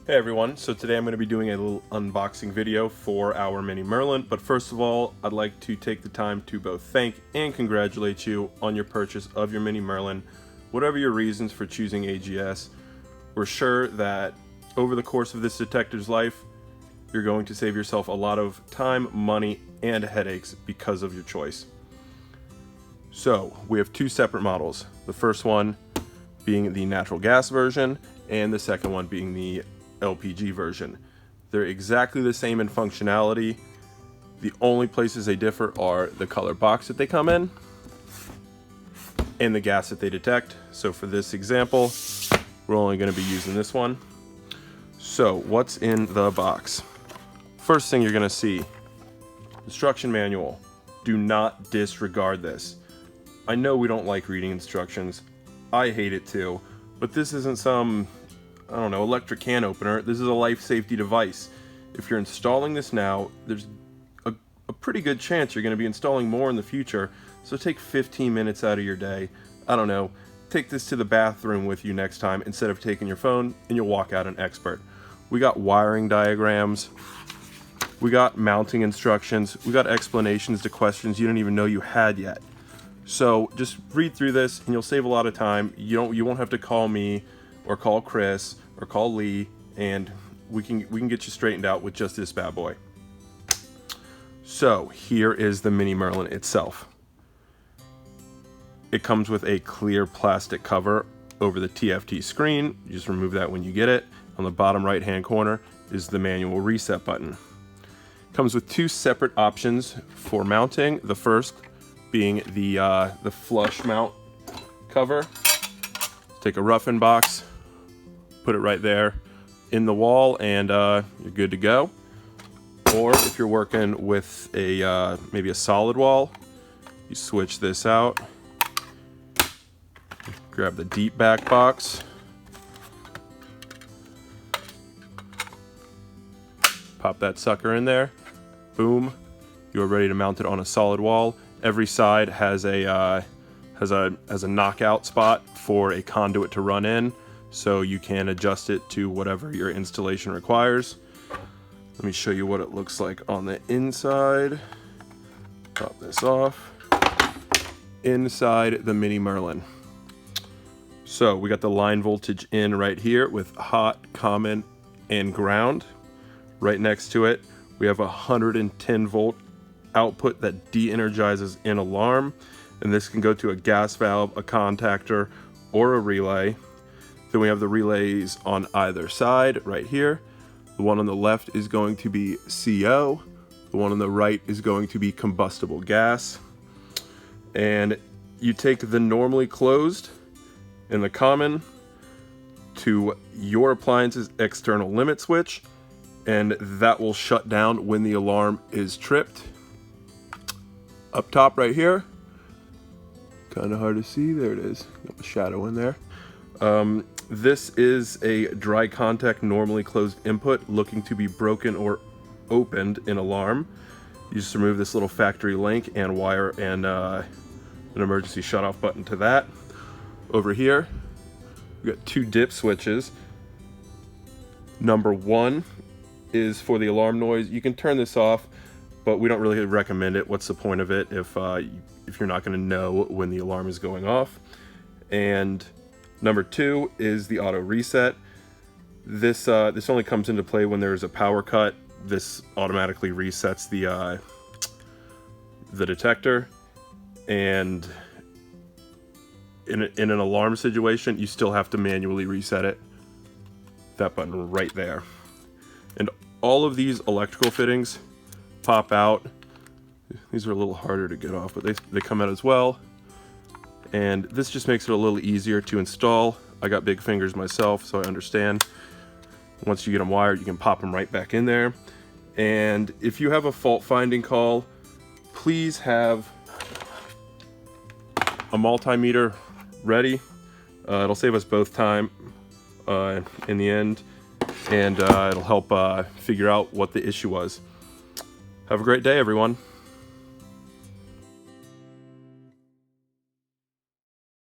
Hey everyone, so today I'm going to be doing a little unboxing video for our mini Merlin, but first of all, I'd like to take the time to both thank and congratulate you on your purchase of your mini Merlin. Whatever your reasons for choosing AGS, we're sure that over the course of this detective's life, you're going to save yourself a lot of time, money, and headaches because of your choice. So, we have two separate models. The first one being the natural gas version, and the second one being the LPG version. They're exactly the same in functionality. The only places they differ are the color box that they come in and the gas that they detect. So for this example, we're only going to be using this one. So what's in the box? First thing you're going to see, instruction manual. Do not disregard this. I know we don't like reading instructions. I hate it too, but this isn't some, I don't know, electric can opener. This is a life safety device. If you're installing this now, there's a pretty good chance you're going to be installing more in the future. So take 15 minutes out of your day. I don't know, take this to the bathroom with you next time instead of taking your phone, and you'll walk out an expert. We got wiring diagrams. We got mounting instructions. We got explanations to questions you didn't even know you had yet. So just read through this and you'll save a lot of time. You won't have to call me or call Chris or call Lee, and we can get you straightened out with just this bad boy. So here is the mini Merlin itself. It comes with a clear plastic cover over the TFT screen. You just remove that when you get it. On the bottom right hand corner is the manual reset button. It comes with two separate options for mounting. The first being the flush mount cover. Take a roughen box, put it right there in the wall, and you're good to go. Or if you're working with a maybe a solid wall, you switch this out, grab the deep back box, pop that sucker in there, boom, you're ready to mount it on a solid wall. Every side has a knockout spot for a conduit to run in, so you can adjust it to whatever your installation requires. Let me show you what it looks like on the inside. Pop this off. Inside the mini Merlin. So we got the line voltage in right here with hot, common, and ground. Right next to it, we have a 110 volt output that de-energizes an alarm, and this can go to a gas valve, a contactor, or a relay. Then we have the relays on either side right here. The one on the left is going to be CO, the one on the right is going to be combustible gas. And you take the normally closed and the common to your appliance's external limit switch, and that will shut down when the alarm is tripped. Up top right here, kind of hard to see, there it is, got the shadow in there. This is a dry contact normally closed input looking to be broken or opened in alarm. You just remove this little factory link and wire and an emergency shutoff button to that. Over here, we got two dip switches. Number one is for the alarm noise. You can turn this off, but we don't really recommend it. What's the point of it if you're not going to know when the alarm is going off? And number two is the auto reset. This only comes into play when there's a power cut. This automatically resets the detector, and in an alarm situation, you still have to manually reset it. That button right there. And all of these electrical fittings pop out. These are a little harder to get off, but they come out as well. And this just makes it a little easier to install. I got big fingers myself, so I understand. Once you get them wired, you can pop them right back in there. And if you have a fault finding call, please have a multimeter ready. It'll save us both time in the end, and it'll help figure out what the issue was. Have a great day, everyone.